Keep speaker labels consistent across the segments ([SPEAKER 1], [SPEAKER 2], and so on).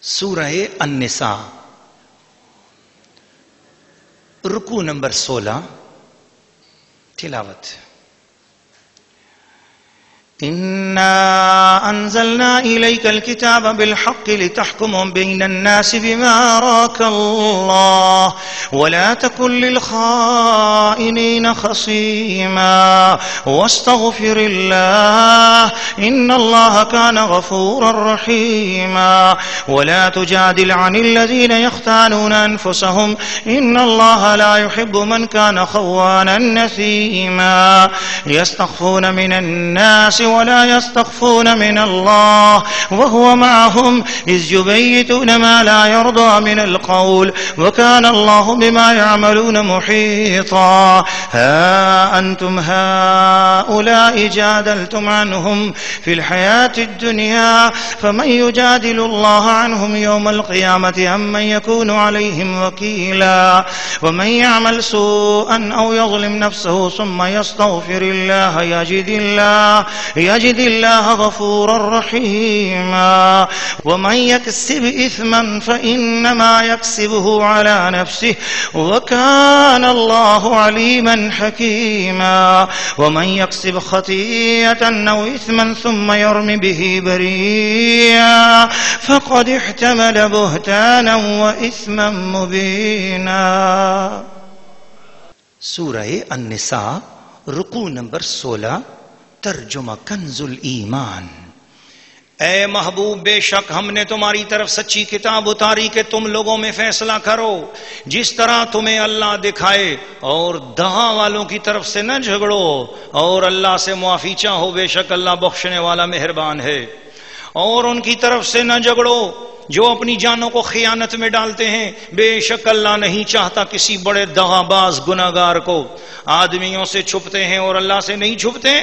[SPEAKER 1] سورہ النساء رکوع نمبر 16 تلاوت. إنا أنزلنا إليك الكتاب بالحق لتحكم بين الناس بما أراك الله ولا تكن للخائنين خصيما واستغفر الله إن الله كان غفورا رحيما ولا تجادل عن الذين يختانون أنفسهم إن الله لا يحب من كان خوانا نثيما يستخفون من الناس ولا يستخفون من الله وهو معهم إذ يبيتون ما لا يرضى من القول وكان الله بما يعملون محيطا. ها أنتم هؤلاء جادلتم عنهم في الحياة الدنيا فمن يجادل الله عنهم يوم القيامة أم من يكون عليهم وكيلا. ومن يعمل سوءا أو يظلم نفسه ثم يستغفر الله يجد الله غفورا رحيما. ومن يكسب إثما فإنما يكسبه على نفسه وكان الله عليما حكيما. ومن يكسب خطيئة أو إثما ثم يرم به بريئا فقد احتمل بهتانا وإثما مبينا. سورہ النساء رکوع نمبر 16 ترجمہ کنز الایمان. اے محبوب بے شک ہم نے تمہاری طرف سچی کتاب اتاری کہ تم لوگوں میں فیصلہ کرو جس طرح تمہیں اللہ دکھائے اور دغا والوں کی طرف سے نہ جھگڑو اور اللہ سے معافی چاہو بے شک اللہ بخشنے والا مہربان ہے. اور ان کی طرف سے نہ جھگڑو جو اپنی جانوں کو خیانت میں ڈالتے ہیں بے شک اللہ نہیں چاہتا کسی بڑے دغا باز گناہگار کو. آدمیوں سے چھپتے ہیں اور اللہ سے نہیں چھپتے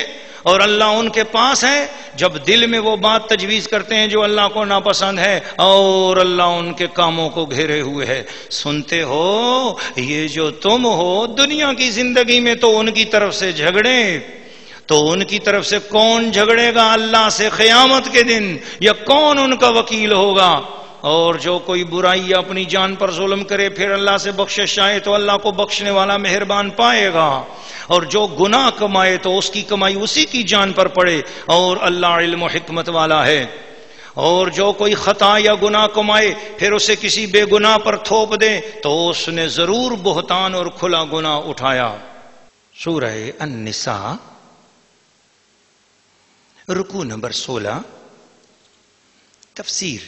[SPEAKER 1] اور اللہ ان کے پاس ہے جب دل میں وہ بات تجویز کرتے ہیں جو اللہ کو ناپسند ہے اور اللہ ان کے کاموں کو گھیرے ہوئے ہے. سنتے ہو یہ جو تم ہو دنیا کی زندگی میں تو ان کی طرف سے جھگڑے تو ان کی طرف سے کون جھگڑے گا اللہ سے قیامت کے دن یا کون ان کا وکیل ہوگا. اور جو کوئی برائی اپنی جان پر ظلم کرے پھر اللہ سے بخشش چاہے تو اللہ کو بخشنے والا مہربان پائے گا. اور جو گناہ کمائے تو اس کی کمائی اسی کی جان پر پڑے اور اللہ علم و حکمت والا ہے. اور جو کوئی خطا یا گناہ کمائے پھر اسے کسی بے گناہ پر تھوپ دے تو اس نے ضرور بہتان اور کھلا گناہ اٹھایا. سورہ النساء رکوع نمبر 16 تفسیر.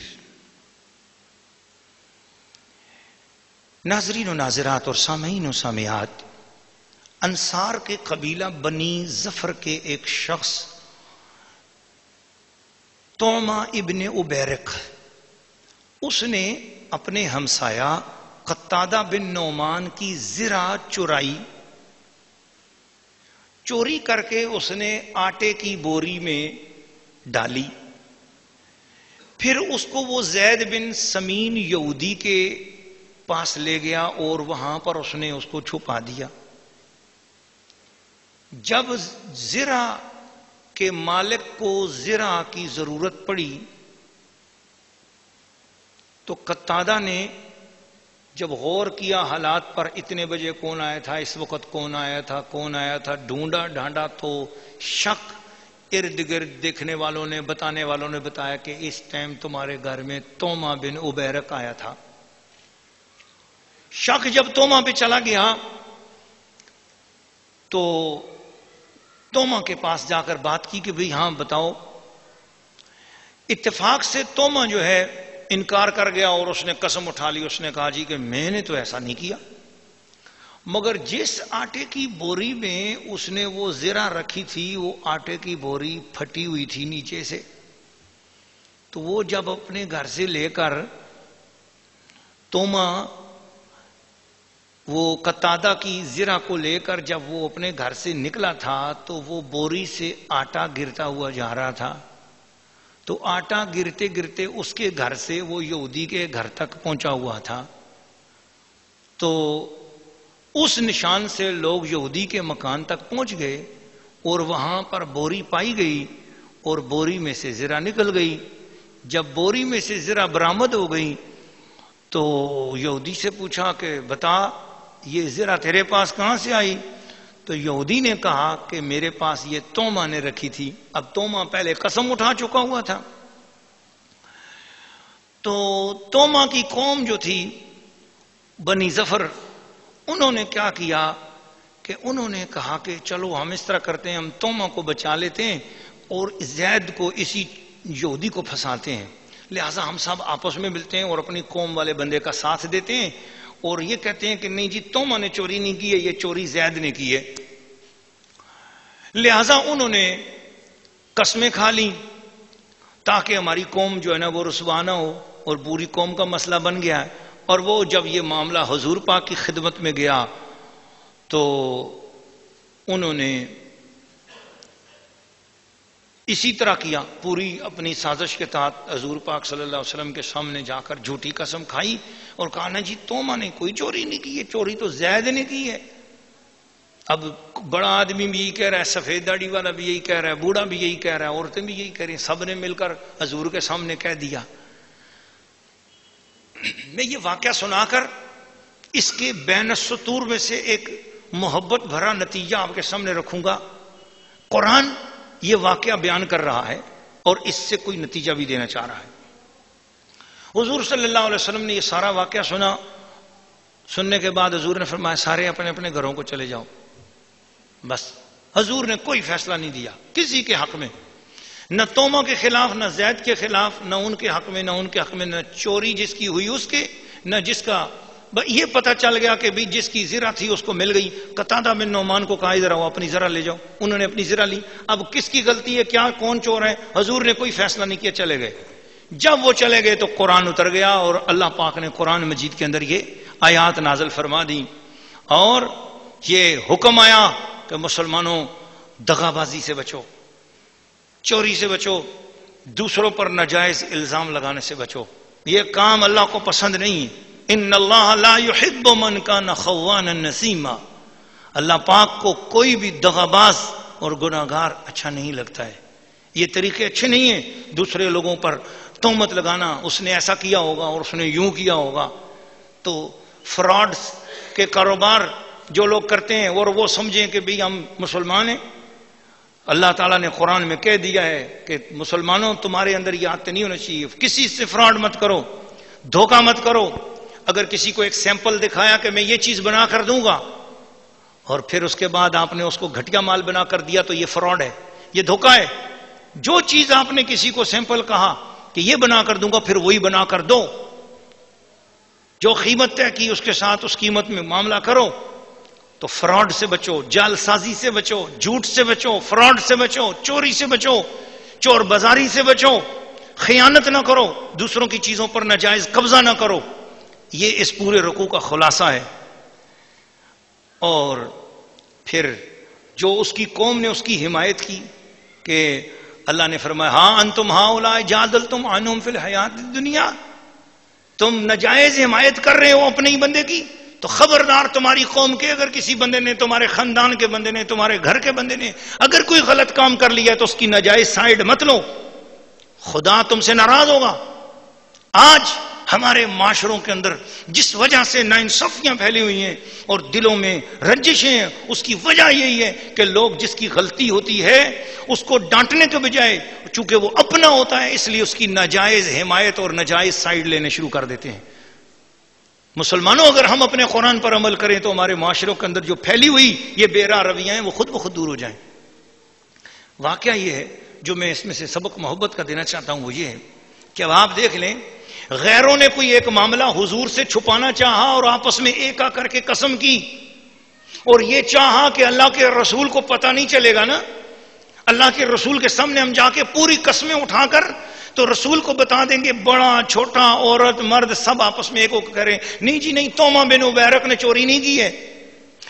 [SPEAKER 1] ناظرین و ناظرات اور سامعین و سامعات، انصار کے قبیلہ بنی ظفر کے ایک شخص طعمہ ابن عبیرق اس نے اپنے ہمسایہ قتادہ بن نعمان کی زرع چوری کر کے اس نے آٹے کی بوری میں ڈالی. پھر اس کو وہ زید بن سمین یہودی کے پاس لے گیا اور وہاں پر اس نے اس کو چھپا دیا. جب زرع کے مالک کو زرع کی ضرورت پڑی تو قتادہ نے جب غور کیا حالات پر، اتنے بجے کون آیا تھا، اس وقت کون آیا تھا، ڈھونڈا ڈھانڈا تو شک ارد گرد دیکھنے والوں نے بتانے والوں نے بتایا کہ اس ٹائم تمہارے گھر میں طعمہ بن عبیرق آیا تھا. شک جب طعمہ پہ چلا گیا تو طعمہ کے پاس جا کر بات کی کہ بھئی ہاں بتاؤ. اتفاق سے طعمہ جو ہے انکار کر گیا اور اس نے قسم اٹھا لی. اس نے کہا جی کہ میں نے تو ایسا نہیں کیا، مگر جس آٹے کی بوری میں اس نے وہ زرع رکھی تھی وہ آٹے کی بوری پھٹی ہوئی تھی نیچے سے. تو وہ جب اپنے گھر سے لے کر طعمہ وہ قتادہ کی زرع کو لے کر جب وہ اپنے گھر سے نکلا تھا تو وہ بوری سے آٹا گرتا ہوا جا رہا تھا. تو آٹا گرتے گرتے اس کے گھر سے وہ یہودی کے گھر تک پہنچا ہوا تھا. تو اس نشان سے لوگ یہودی کے مکان تک پہنچ گئے اور وہاں پر بوری پائی گئی اور بوری میں سے زرع نکل گئی. جب بوری میں سے زرہ برآمد ہو گئی تو یہودی سے پوچھا کہ بتا یہ زرہ تیرے پاس کہاں سے آئی؟ تو یہودی نے کہا کہ میرے پاس یہ توما نے رکھی تھی. اب توما پہلے قسم اٹھا چکا ہوا تھا. تو توما کی قوم جو تھی بنی ظفر، انہوں نے کیا کیا کہ انہوں نے کہا کہ چلو ہم اس طرح کرتے ہیں، ہم توما کو بچا لیتے ہیں اور زید کو اسی یہودی کو پھنساتے ہیں، لہٰذا ہم سب آپس میں ملتے ہیں اور اپنی قوم والے بندے کا ساتھ دیتے ہیں اور یہ کہتے ہیں کہ نہیں جی توما نے چوری نہیں کی ہے، یہ چوری زید نے کی ہے. لہٰذا انہوں نے قسمیں کھا لیں تاکہ ہماری قوم جو ہے نا وہ رسوا نہ ہو، اور پوری قوم کا مسئلہ بن گیا. اور وہ جب یہ معاملہ حضور پاک کی خدمت میں گیا تو انہوں نے اسی طرح کیا، پوری اپنی سازش کے تحت حضور پاک صلی اللہ علیہ وسلم کے سامنے جا کر جھوٹی قسم کھائی اور کہا نا جی توما نے کوئی چوری نہیں کی ہے، چوری تو زید نے کی ہے. اب بڑا آدمی بھی یہی کہہ رہا ہے، سفید داڑھی والا بھی یہی کہہ رہا ہے، بوڑھا بھی یہی کہہ رہا ہے، عورتیں بھی یہی کہہ رہی ہیں، سب نے مل کر حضور کے سامنے کہہ دیا. میں یہ واقعہ سنا کر اس کے بین السطور میں سے ایک محبت بھرا نتیجہ آپ کے سامنے رکھوں گا. قرآن یہ واقعہ بیان کر رہا ہے اور اس سے کوئی نتیجہ بھی دینا چاہ رہا ہے. حضور صلی اللہ علیہ وسلم نے یہ سارا واقعہ سنا. سننے کے بعد حضور نے فرمایا سارے اپنے اپنے گھروں کو چلے جاؤ. بس حضور نے کوئی فیصلہ نہیں دیا کسی کے حق میں، نہ توما کے خلاف، نہ زید کے خلاف، نہ ان کے حق میں، نہ ان کے حق میں، نہ چوری جس کی ہوئی اس کے، نہ جس کا یہ پتہ چل گیا کہ بھی جس کی زرہ تھی اس کو مل گئی. قتادہ بن نعمان کو کہا ادھر آؤ اپنی زرہ لے جاؤ. انہوں نے اپنی زرہ لی. اب کس کی غلطی ہے، کیا کون چور ہے، حضور نے کوئی فیصلہ نہیں کیا، چلے گئے. جب وہ چلے گئے تو قرآن اتر گیا اور اللہ پاک نے قرآن مجید کے اندر یہ آیات نازل فرما دی اور یہ حکم آیا کہ مسلمانوں دغا بازی سے بچو، چوری سے بچو، دوسروں پر ناجائز الزام لگانے سے بچو. یہ کام اللہ کو پسند نہیں. ان اللہ لا يحب من کان خوانا نسیما. اللہ پاک کو کوئی بھی دغا باز اور گناہگار اچھا نہیں لگتا ہے. یہ طریقے اچھے نہیں ہیں دوسرے لوگوں پر تہمت لگانا، اس نے ایسا کیا ہوگا اور اس نے یوں کیا ہوگا. تو فراڈ کے کاروبار جو لوگ کرتے ہیں اور وہ سمجھیں کہ بھی ہم مسلمان ہیں، اللہ تعالیٰ نے قرآن میں کہہ دیا ہے کہ مسلمانوں تمہارے اندر یہ عادت نہیں ہونی چاہیے. کسی سے فراڈ مت کرو، دھوکہ مت کرو. اگر کسی کو ایک سیمپل دکھایا کہ میں یہ چیز بنا کر دوں گا اور پھر اس کے بعد آپ نے اس کو گھٹیا مال بنا کر دیا تو یہ فراڈ ہے، یہ دھوکہ ہے. جو چیز آپ نے کسی کو سیمپل کہا کہ یہ بنا کر دوں گا پھر وہی بنا کر دو. جو قیمت طے کی اس کے ساتھ اس قیمت میں معاملہ کرو. تو فراڈ سے بچو، جال سازی سے بچو، جھوٹ سے بچو، فراڈ سے بچو، چوری سے بچو، چور بازاری سے بچو، خیانت نہ کرو، دوسروں کی چیزوں پر ناجائز قبضہ نہ کرو. یہ اس پورے رکوع کا خلاصہ ہے. اور پھر جو اس کی قوم نے اس کی حمایت کی کہ اللہ نے فرمایا ہاں انتم ہؤلاء جادلتم عنہم فی الحیات الدنیا، تم ناجائز حمایت کر رہے ہو اپنے ہی بندے کی. تو خبردار تمہاری قوم کے اگر کسی بندے نے، تمہارے خاندان کے بندے نے، تمہارے گھر کے بندے نے اگر کوئی غلط کام کر لیا تو اس کی ناجائز سائیڈ مت لو، خدا تم سے ناراض ہوگا. آج ہمارے معاشروں کے اندر جس وجہ سے ناانصافیاں پھیلی ہوئی ہیں اور دلوں میں رنجشیں ہیں، اس کی وجہ یہی ہے کہ لوگ جس کی غلطی ہوتی ہے اس کو ڈانٹنے کے بجائے چونکہ وہ اپنا ہوتا ہے اس لیے اس کی ناجائز حمایت اور ناجائز سائیڈ لینے شروع کر دیتے ہیں. مسلمانوں اگر ہم اپنے قرآن پر عمل کریں تو ہمارے معاشروں کے اندر جو پھیلی ہوئی یہ بے راہ رویاں ہیں وہ خود بخود دور ہو جائیں. واقعہ یہ ہے جو میں اس میں سے سبق محبت کا دینا چاہتا ہوں وہ یہ ہے کہ اب آپ دیکھ لیں، غیروں نے کوئی ایک معاملہ حضور سے چھپانا چاہا اور آپس میں ایک کر کے قسم کی اور یہ چاہا کہ اللہ کے رسول کو پتہ نہیں چلے گا نا. اللہ کے رسول کے سامنے ہم جا کے پوری قسمیں اٹھا کر تو رسول کو بتا دیں گے، بڑا چھوٹا عورت مرد سب آپس میں ایک ہو کریں نہیں جی نہیں، توما بن عبیرق نے چوری نہیں کی ہے،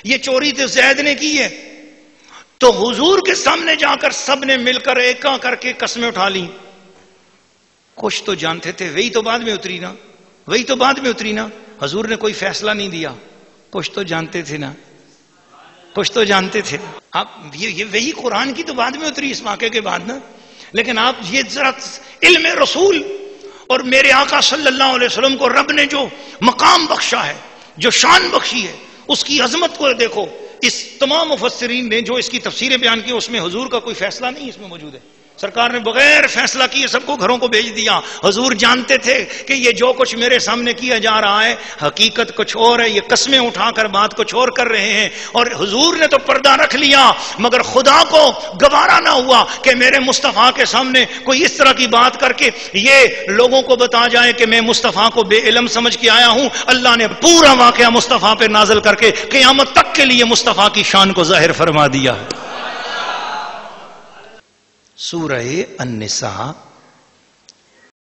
[SPEAKER 1] یہ چوری تو زید نے کی ہے. تو حضور کے سامنے جا کر سب نے مل کر ایک کر کے قسمیں اٹھا لی. کچھ تو جانتے تھے، وہی تو بعد میں اتری نا، وہی تو بعد میں اتری نا. حضور نے کوئی فیصلہ نہیں دیا، کچھ تو جانتے تھے نا، کچھ تو جانتے تھے. آپ یہ وہی قرآن کی تو بعد میں اتری اس واقعے کے بعد نا. لیکن آپ یہ ذرا علم رسول اور میرے آقا صلی اللہ علیہ وسلم کو رب نے جو مقام بخشا ہے، جو شان بخشی ہے، اس کی عظمت کو دیکھو. اس تمام مفسرین نے جو اس کی تفسیریں بیان کی اس میں حضور کا کوئی فیصلہ نہیں اس میں موجود ہے. سرکار نے بغیر فیصلہ کیے سب کو گھروں کو بھیج دیا. حضور جانتے تھے کہ یہ جو کچھ میرے سامنے کیا جا رہا ہے حقیقت کچھ اور ہے، یہ قسمیں اٹھا کر بات کچھ اور کر رہے ہیں. اور حضور نے تو پردہ رکھ لیا، مگر خدا کو گوارا نہ ہوا کہ میرے مصطفیٰ کے سامنے کوئی اس طرح کی بات کر کے یہ لوگوں کو بتا جائے کہ میں مصطفیٰ کو بے علم سمجھ کے آیا ہوں. اللہ نے پورا واقعہ مصطفیٰ پہ نازل کر کے قیامت تک کے لیے مصطفیٰ کی شان کو ظاہر فرما دیا. سورہ النساء